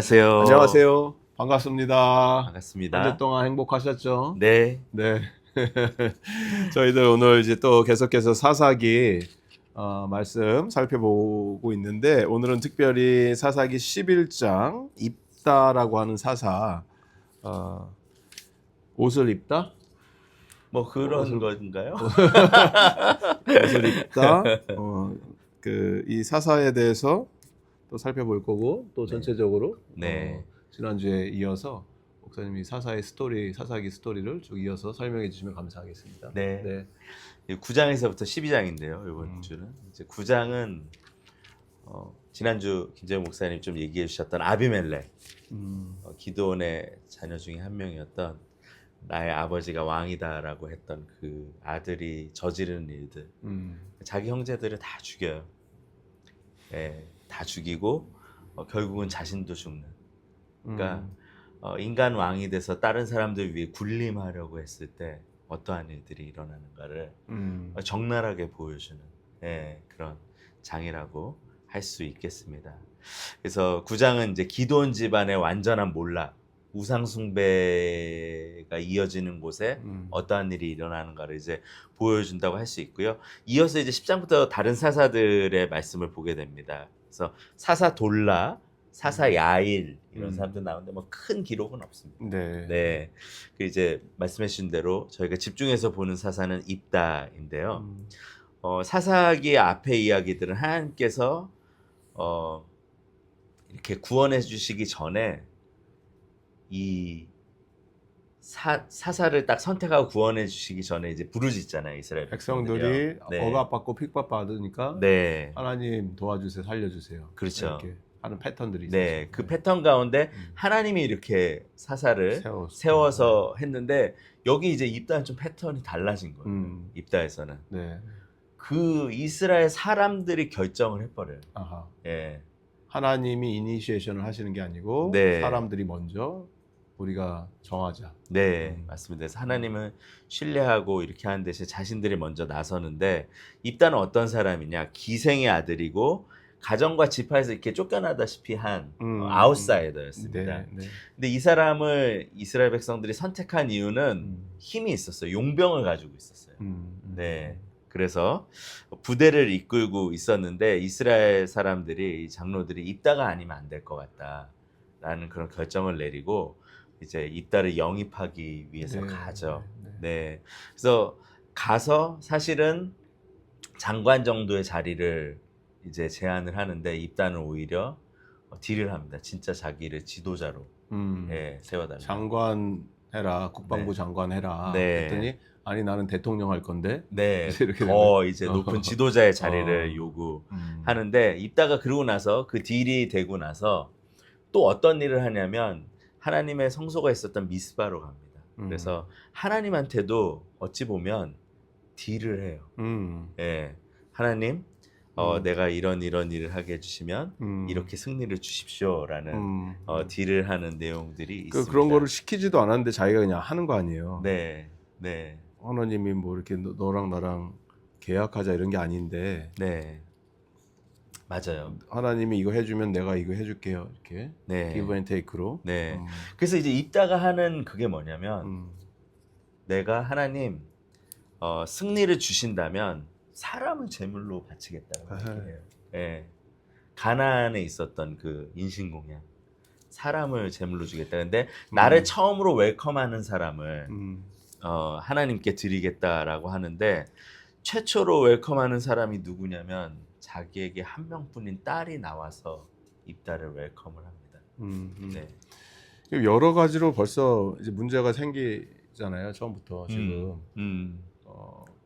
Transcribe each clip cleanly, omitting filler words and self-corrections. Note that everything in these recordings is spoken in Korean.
안녕하세요. 안녕하세요. 반갑습니다. 반갑습니다. 한 주 동안 행복하셨죠? 네. 네. 저희들 오늘 이제 또 계속해서 사사기 말씀 살펴보고 있는데 오늘은 특별히 사사기 11장 입다라고 하는 사사 옷을 입다? 뭐 그런 옷을- 건가요? 옷을 입다. 이 사사에 대해서 또 살펴볼 거고 또 전체적으로 네. 지난주에 이어서 목사님이 사사의 스토리, 사사기 스토리를 쭉 이어서 설명해 주시면 감사하겠습니다. 네. 9장에서부터 12장인데요. 이번 주는 이제 9장은 지난주 김재훈 목사님 좀 얘기해 주셨던 아비멜렉, 기드온의 자녀 중에 한 명이었던 나의 아버지가 왕이다라고 했던 그 아들이 저지르는 일들, 자기 형제들을 다 죽여요. 네, 다 죽이고 결국은 자신도 죽는. 그러니까 인간 왕이 돼서 다른 사람들 위해 군림하려고 했을 때 어떠한 일들이 일어나는가를 적나라하게 보여주는 그런 장이라고 할 수 있겠습니다. 그래서 9장은 이제 기드온 집안의 완전한 몰락, 우상 숭배가 이어지는 곳에 어떠한 일이 일어나는가를 이제 보여준다고 할 수 있고요. 이어서 이제 10장부터 다른 사사들의 말씀을 보게 됩니다. 그래서 사사 돌라, 사사 야일 이런 사람들 나오는데 뭐 큰 기록은 없습니다. 네. 네, 그 이제 말씀해 주신 대로 저희가 집중해서 보는 사사는 입다인데요. 사사기 앞의 이야기들은 하나님께서 이렇게 구원해 주시기 전에 이 사사를 딱 선택하고 구원해 주시기 전에 이제 부르짖잖아요, 이스라엘 백성들이 네. 억압받고 핍박받으니까 네, 하나님 도와주세요, 살려주세요. 그렇죠. 이렇게 하는 패턴들이 네, 있어요. 그 패턴 가운데 하나님이 이렇게 사사를 세워서 했는데 여기 이제 입다는 좀 패턴이 달라진 거예요. 입다에서는 네. 그 이스라엘 사람들이 결정을 해버려요. 아하. 예, 하나님이 이니시에이션을 하시는 게 아니고 네. 사람들이 먼저 우리가 정하자. 네, 맞습니다. 그래서 하나님은 신뢰하고 이렇게 하는 대신 자신들이 먼저 나서는데 입다는 어떤 사람이냐? 기생의 아들이고 가정과 지파에서 이렇게 쫓겨나다시피 한 아웃사이더였습니다. 네, 네. 근데 이 사람을 이스라엘 백성들이 선택한 이유는 힘이 있었어요. 용병을 가지고 있었어요. 네. 그래서 부대를 이끌고 있었는데 이스라엘 사람들이, 이 장로들이 입다가 아니면 안 될 것 같다라는 그런 결정을 내리고 이제 입다를 영입하기 위해서 네, 가죠. 네, 네. 네. 그래서 가서 사실은 장관 정도의 자리를 이제 제안을 하는데 입다는 오히려 딜을 합니다. 진짜 자기를 지도자로 세워달라. 장관 해라, 국방부 네. 장관 해라. 네. 그랬더니 아니 나는 대통령 할 건데. 네, 이렇게 더 이제 높은 지도자의 자리를 하는데 요구하는데 입다가 그러고 나서 그 딜이 되고 나서 또 어떤 일을 하냐면 하나님의 성소가 있었던 미스바로 갑니다. 그래서 하나님한테도 어찌 보면 딜을 해요. 예, 하나님, 내가 이런 일을 하게 해주시면 이렇게 승리를 주십시오라는 딜을 하는 내용들이 있습니다. 그런 거를 시키지도 않았는데 자기가 그냥 하는 거 아니에요. 네, 네, 하나님이 뭐 이렇게 너랑 나랑 계약하자 이런 게 아닌데 네, 맞아요. 하나님이 이거 해주면 내가 이거 해줄게요. 이렇게 네, give and take로. 네. 그래서 이제 입다가 하는 그게 뭐냐면 내가 하나님 승리를 주신다면 사람을 제물로 바치겠다고 얘기해요. 예. 가나안에 있었던 그 인신공양, 사람을 제물로 주겠다. 근데 나를 처음으로 웰컴하는 사람을 하나님께 드리겠다라고 하는데 최초로 웰컴하는 사람이 누구냐면 자기에게 한 명뿐인 딸이 나와서 입다를 웰컴을 합니다. 네. 여러 가지로 벌써 이제 문제가 생기잖아요. 처음부터 지금.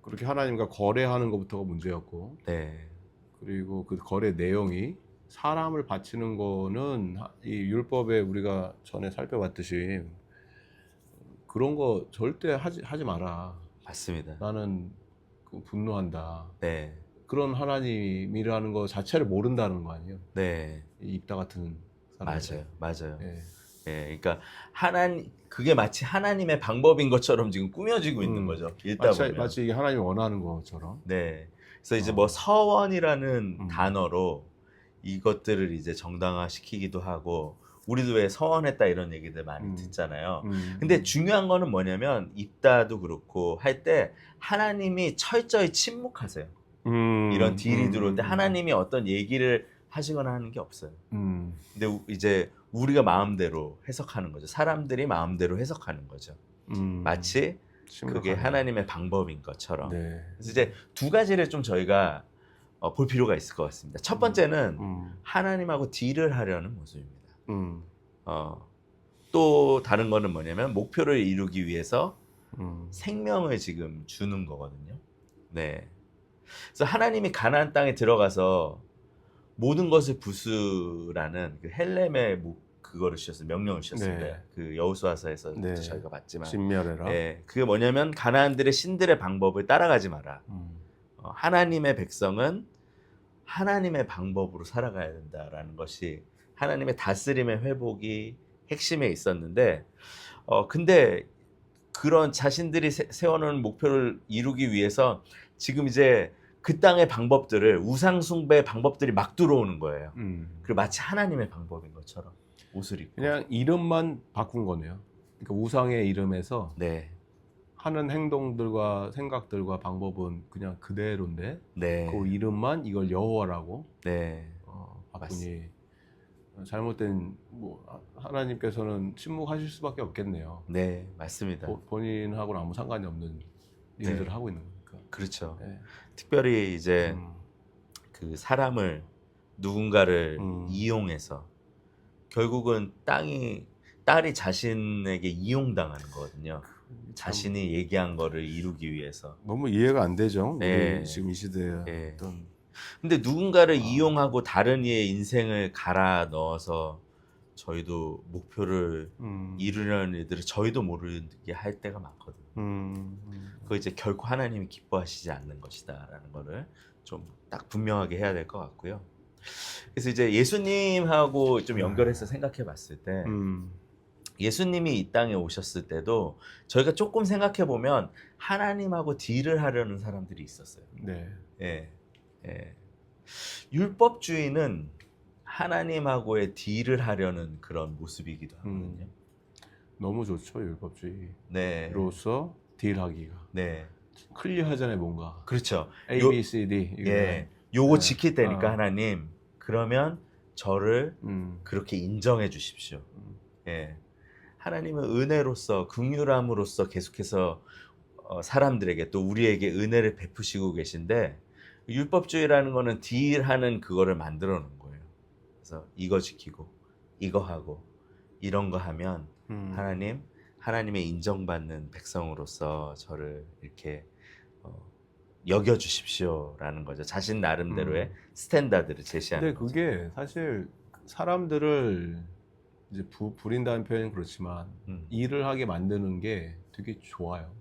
그렇게 하나님과 거래하는 것부터가 문제였고, 네. 그리고 그 거래 내용이 사람을 바치는 거는 이 율법에 우리가 전에 살펴봤듯이 그런 거 절대 하지 마라. 맞습니다. 나는 분노한다. 네. 그런 하나님이라는 거 자체를 모른다는 거 아니에요? 네. 이 입다 같은 사람. 맞아요. 예. 예, 그러니까 그게 마치 하나님의 방법인 것처럼 지금 꾸며지고 있는 거죠. 읽다 보면. 마치 이게 하나님이 원하는 것처럼. 네. 그래서 이제 뭐 서원이라는 단어로 이것들을 이제 정당화시키기도 하고 우리도 왜 서원했다 이런 얘기들 많이 음. 듣잖아요. 근데 중요한 거는 뭐냐면 입다도 그렇고 할 때 하나님이 철저히 침묵하세요. 이런 딜이 들어올 때 하나님이 어떤 얘기를 하시거나 하는 게 없어요. 근데 이제 우리가 마음대로 해석하는 거죠. 사람들이 마음대로 해석하는 거죠. 마치 그게 하나님의 방법인 것처럼. 네. 그래서 이제 두 가지를 좀 저희가 볼 필요가 있을 것 같습니다. 첫 번째는 하나님하고 딜을 하려는 모습입니다. 또 다른 거는 뭐냐면 목표를 이루기 위해서 생명을 지금 주는 거거든요. 네. 그래서 하나님이 가나안 땅에 들어가서 모든 것을 부수라는 그 헬렘의 그거를 주셨어요. 명령을 주셨습니다. 네. 그 여호수아서에서 네. 저희가 봤지만, 진멸해라. 네, 그게 뭐냐면 가나안들의 신들의 방법을 따라가지 마라. 하나님의 백성은 하나님의 방법으로 살아가야 된다라는 것이 하나님의 다스림의 회복이 핵심에 있었는데, 근데 그런 자신들이 세워놓은 목표를 이루기 위해서 지금 이제 그 땅의 방법들을 우상 숭배의 방법들이 막 들어오는 거예요. 그리고 마치 하나님의 방법인 것처럼 옷을 입고 그냥 이름만 바꾼 거네요. 그러니까 우상의 이름에서 네, 하는 행동들과 생각들과 방법은 그냥 그대로인데 네, 그 이름만 이걸 여호와라고 네, 바꾸니 잘못된 하나님께서는 침묵하실 수밖에 없겠네요. 네, 맞습니다. 본인하고는 아무 상관이 없는 일들을 네. 하고 있는 거니까. 그렇죠. 네. 특별히 이제 그 사람을 누군가를 이용해서 결국은 딸이 자신에게 이용당하는 거거든요. 자신이 얘기한 거를 이루기 위해서. 너무 이해가 안 되죠. 네. 우리 지금 이 시대에 네. 어떤 근데 누군가를 이용하고 다른 이의 인생을 갈아 넣어서 저희도 목표를 이루려는 일들을 저희도 모르게 할 때가 많거든요. 그거 이제 결코 하나님이 기뻐하시지 않는 것이다라는 거를 좀 딱 분명하게 해야 될 것 같고요. 그래서 이제 예수님하고 좀 연결해서 생각해 봤을 때 예수님이 이 땅에 오셨을 때도 저희가 조금 생각해 보면 하나님하고 딜을 하려는 사람들이 있었어요. 네. 예. 예. 율법주의는 하나님하고의 딜을 하려는 그런 모습이기도 하거든요. 너무 좋죠, 네. 율법주의로서 딜하기가. 네. 클리어하잖아요, 뭔가. 그렇죠. A, B, C, D. 예. 요거 네. 지킬 때니까 하나님, 그러면 저를 그렇게 인정해 주십시오. 예. 하나님은 은혜로서 긍휼함으로써 계속해서 사람들에게 또 우리에게 은혜를 베푸시고 계신데 율법주의라는 거는 딜하는 그거를 만들어 놓은 거예요. 그래서 이거 지키고 이거 하고 이런 거 하면 하나님의 인정받는 백성으로서 저를 이렇게 여겨 주십시오라는 거죠. 자신 나름대로의 스탠다드를 제시하는 근데 거죠. 그게 사실 사람들을 이제 부린다는 표현은 그렇지만 일을 하게 만드는 게 되게 좋아요.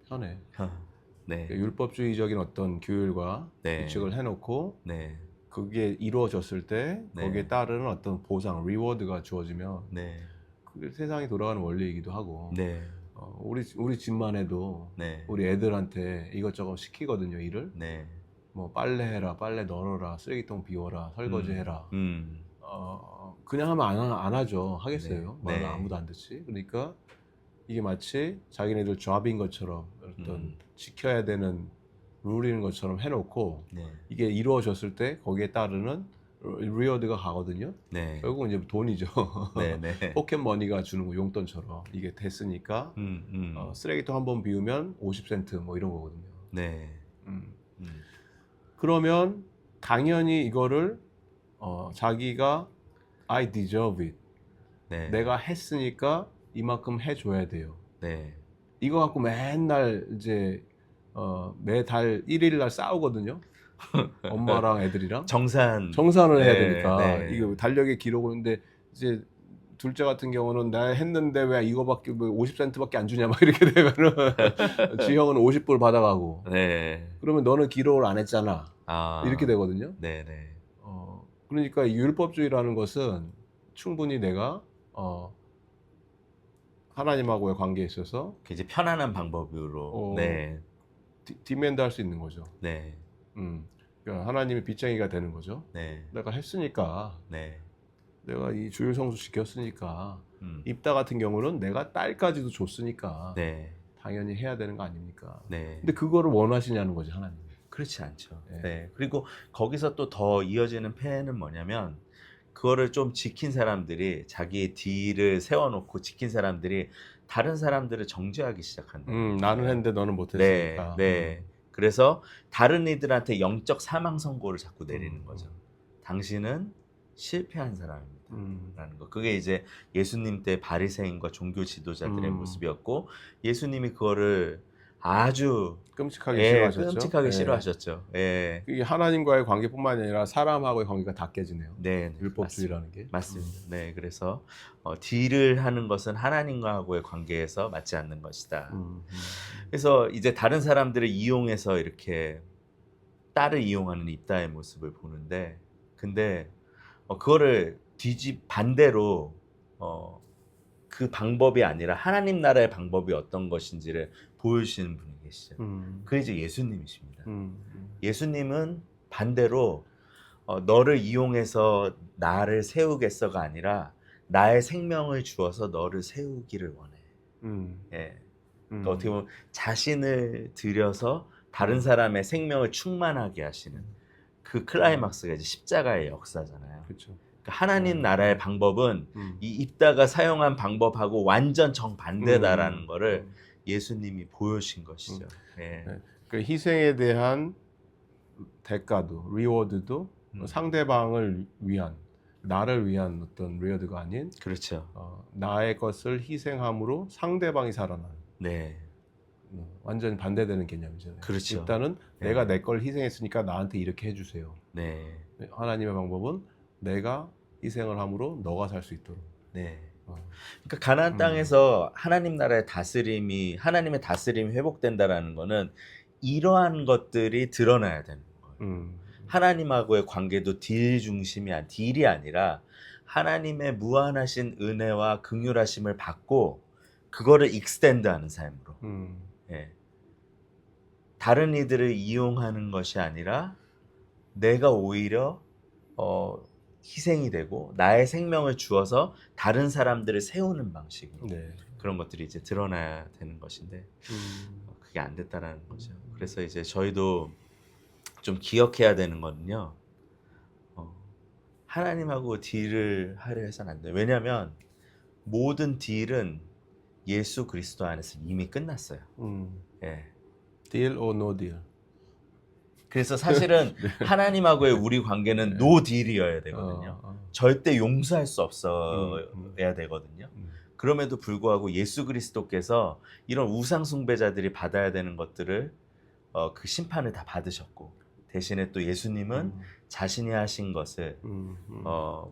편해. 네. 그러니까 율법주의적인 어떤 규율과 네. 규칙을 해놓고 네. 그게 이루어졌을 때 네. 거기에 따르는 어떤 보상, 리워드가 주어지면 네. 그게 세상이 돌아가는 원리이기도 하고 네. 우리 집만 해도 네. 우리 애들한테 이것저것 시키거든요, 일을. 네. 뭐 빨래해라, 빨래 널어라, 쓰레기통 비워라, 설거지해라. 그냥 하면 안 하죠. 하겠어요. 네. 말은 네. 아무도 안 듣지. 그러니까 이게 마치 자기네들 잡인 것처럼 어떤 지켜야 되는 룰인 것처럼 해놓고 네. 이게 이루어졌을 때 거기에 따르는 리워드가 가거든요. 네. 결국은 이제 돈이죠. 네. 네. 포켓머니가 주는 거 용돈처럼 이게 됐으니까 쓰레기통 한 번 비우면 50센트 뭐 이런 거거든요. 네. 그러면 당연히 이거를 자기가 I deserve it. 네. 내가 했으니까 이만큼 해줘야 돼요. 네. 이거 갖고 맨날 이제 매달 1일 날 싸우거든요. 엄마랑 애들이랑 정산을 해야 되니까 네. 이게 달력의 기록인데 이제 둘째 같은 경우는 내가 했는데 왜 이거밖에 50센트밖에 안 주냐 막 이렇게 되면은 지형은 50불 받아가고 네. 그러면 너는 기록을 안 했잖아 이렇게 되거든요. 네. 네. 그러니까 이 율법주의라는 것은 충분히 내가 하나님하고의 관계에 있어서 이제 편안한 방법으로 네. 디맨드 할 수 있는 거죠. 내가 이 주일 성수 지켰으니까 음. 입다 같은 경우는 내가 딸까지도 줬으니까 네. 당연히 해야 되는 거 아닙니까? 네. 근데 그거를 원하시냐는 거지 하나님. 그렇지 않죠. 네. 네. 그리고 거기서 또 더 이어지는 폐해는 뭐냐면 그거를 좀 지킨 사람들이 자기의 딜을 세워놓고 지킨 사람들이 다른 사람들을 정죄하기 시작한다. 나는 했는데 너는 네, 못했으니까. 네. 그래서 다른 이들한테 영적 사망 선고를 자꾸 내리는 거죠. 당신은 실패한 사람입니다. 라는 거. 그게 이제 예수님 때 바리새인과 종교 지도자들의 모습이었고 예수님이 그거를 아주 끔찍하게 싫어하셨죠. 끔찍하게 예. 싫어하셨죠. 예. 이게 하나님과의 관계뿐만이 아니라 사람하고의 관계가 다 깨지네요. 네, 율법주의라는 게. 맞습니다. 네, 그래서 딜을 하는 것은 하나님과의 관계에서 맞지 않는 것이다. 그래서 이제 다른 사람들을 이용해서 이렇게 딸을 이용하는 입다의 모습을 보는데, 근데 그거를 반대로 그 방법이 아니라 하나님 나라의 방법이 어떤 것인지를 보여주시는 분이 계시죠. 그게 이제 예수님이십니다. 예수님은 반대로 너를 이용해서 나를 세우겠어가 아니라 나의 생명을 주어서 너를 세우기를 원해. 예. 그러니까 어떻게 보면 자신을 들여서 다른 사람의 생명을 충만하게 하시는 그 클라이막스가 이제 십자가의 역사잖아요. 그렇죠. 그러니까 하나님 나라의 방법은 이 입다가 사용한 방법하고 완전 정반대다라는 거를 예수님이 보여주신 것이죠. 예. 네. 그 희생에 대한 대가도, 리워드도 상대방을 위한, 나를 위한 어떤 리워드가 아닌, 그렇죠. 나의 것을 희생함으로 상대방이 살아나는. 네. 완전히 반대되는 개념이잖아요. 그렇죠. 일단은 네. 내가 내 걸 희생했으니까 나한테 이렇게 해주세요. 네. 하나님의 방법은 내가 희생을 함으로 너가 살 수 있도록. 네. 그러니까 가나안 땅에서 하나님의 다스림이 회복된다라는 거는 이러한 것들이 드러나야 되는 거예요. 하나님하고의 관계도 딜이 아니라 하나님의 무한하신 은혜와 긍휼하심을 받고 그거를 익스텐드하는 삶으로. 예. 다른 이들을 이용하는 것이 아니라 내가 오히려 희생이 되고 나의 생명을 주어서 다른 사람들을 세우는 방식으로 네. 그런 것들이 이제 드러나야 되는 것인데 그게 안 됐다라는 거죠. 그래서 이제 저희도 좀 기억해야 되는 거는요. 하나님하고 딜을 하려 해서는 안 돼요. 왜냐하면 모든 딜은 예수 그리스도 안에서 이미 끝났어요. 예. Deal or no deal. 그래서 사실은 하나님하고의 우리 관계는 노 딜이어야 되거든요. 절대 용서할 수 없어야 되거든요. 그럼에도 불구하고 예수 그리스도께서 이런 우상 숭배자들이 받아야 되는 것들을 그 심판을 다 받으셨고 대신에 또 예수님은 자신이 하신 것을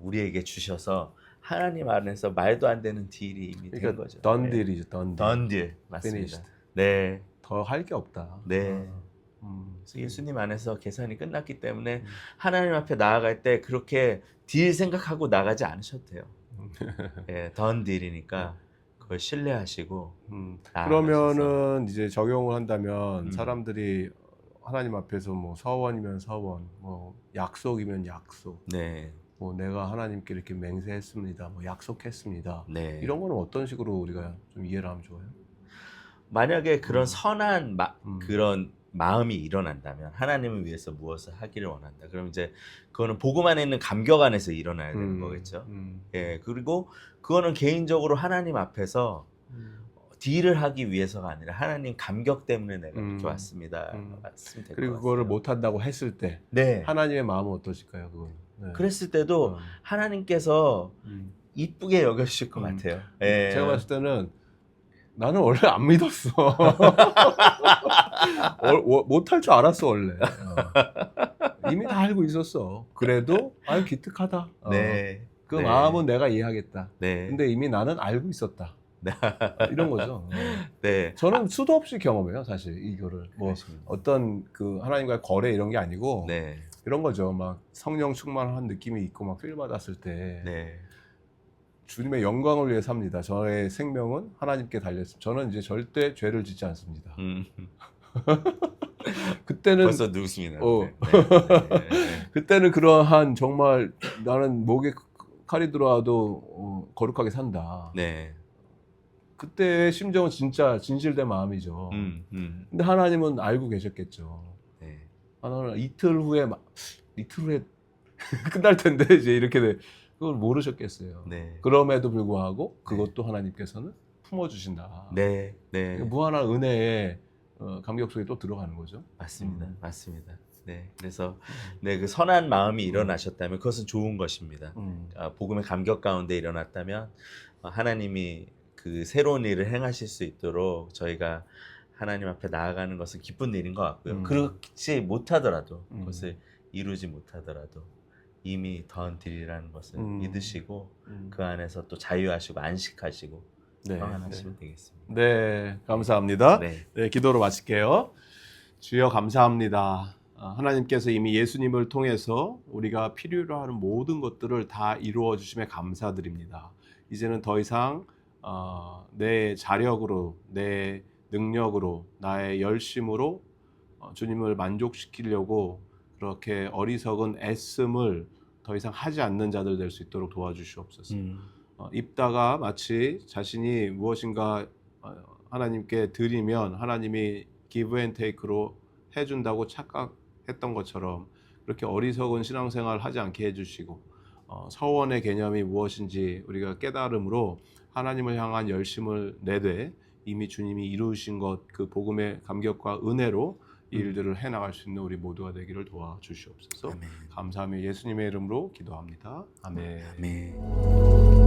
우리에게 주셔서 하나님 안에서 말도 안 되는 딜이 이미 된 거죠. done deal이죠. done deal. 맞습니다. Finished. 네. 더 할 게 없다. 네. 그래서 예수님 안에서 계산이 끝났기 때문에 하나님 앞에 나아갈 때 그렇게 딜 생각하고 나가지 않으셔도 돼요. 예, 던 딜이니까 그걸 신뢰하시고 그러면은 이제 적용을 한다면 사람들이 하나님 앞에서 뭐 서원이면 서원, 뭐 약속이면 약속, 네. 뭐 내가 하나님께 이렇게 맹세했습니다, 뭐 약속했습니다. 네. 이런 거는 어떤 식으로 우리가 좀 이해를 하면 좋아요? 만약에 그런 선한 그런 마음이 일어난다면 하나님을 위해서 무엇을 하기를 원한다. 그럼 이제 그거는 복음 안에 있는 감격 안에서 일어나야 되는 거겠죠. 예, 그리고 그거는 개인적으로 하나님 앞에서 딜을 하기 위해서가 아니라 하나님 감격 때문에 내가 이렇게 왔습니다. 왔으면 될 그리고 것 그거를 같아요. 못 한다고 했을 때 네. 하나님의 마음은 어떠실까요? 그건. 네. 그랬을 때도 하나님께서 이쁘게 여겨주실 것 같아요. 예. 제가 봤을 때는 나는 원래 안 믿었어. 못할 줄 알았어 원래. 이미 다 알고 있었어. 그래도 기특하다. 네. 그 네. 마음은 내가 이해하겠다. 네. 근데 이미 나는 알고 있었다. 이런 거죠. 네. 저는 수도 없이 경험해요, 사실 이거를. 뭐 그렇습니다. 어떤 그 하나님과의 거래 이런 게 아니고 네. 이런 거죠. 막 성령 충만한 느낌이 있고 막 필 받았을 때 네. 주님의 영광을 위해 삽니다. 저의 생명은 하나님께 달렸습니다. 저는 이제 절대 죄를 짓지 않습니다. 그때는 벌써 누구십니다. 어. 네. 네. 그때는 그러한 정말 나는 목에 칼이 들어와도 거룩하게 산다. 네. 그때의 심정은 진짜 진실된 마음이죠. 근데 하나님은 알고 계셨겠죠. 네. 하나님은 이틀 후에 끝날 텐데 이제 이렇게 그걸 모르셨겠어요. 네. 그럼에도 불구하고 그것도 하나님께서는 품어주신다. 네. 네. 무한한 은혜에 감격 속에 또 들어가는 거죠. 맞습니다. 맞습니다. 네. 그래서 네, 그 선한 마음이 일어나셨다면 그것은 좋은 것입니다. 복음의 감격 가운데 일어났다면 하나님이 그 새로운 일을 행하실 수 있도록 저희가 하나님 앞에 나아가는 것은 기쁜 일인 것 같고요. 그렇지 못하더라도 그것을 이루지 못하더라도 이미 더한 딜이라는 것을 믿으시고 그 안에서 또 자유하시고 안식하시고 평안하시면 되겠습니다. 네, 감사합니다. 네. 네, 기도로 마칠게요. 주여 감사합니다. 하나님께서 이미 예수님을 통해서 우리가 필요로 하는 모든 것들을 다 이루어 주심에 감사드립니다. 이제는 더 이상 내 자력으로, 내 능력으로, 나의 열심으로 주님을 만족시키려고 그렇게 어리석은 애씀을 더 이상 하지 않는 자들 될 수 있도록 도와주시옵소서. 입다가 마치 자신이 무엇인가 하나님께 드리면 하나님이 give and take로 해준다고 착각했던 것처럼 그렇게 어리석은 신앙생활을 하지 않게 해주시고 서원의 개념이 무엇인지 우리가 깨달음으로 하나님을 향한 열심을 내되 이미 주님이 이루신 것 그 복음의 감격과 은혜로 이 일들을 해나갈 수 있는 우리 모두가 되기를 도와주시옵소서. 아멘. 감사하며 예수님의 이름으로 기도합니다. 아멘. 아멘.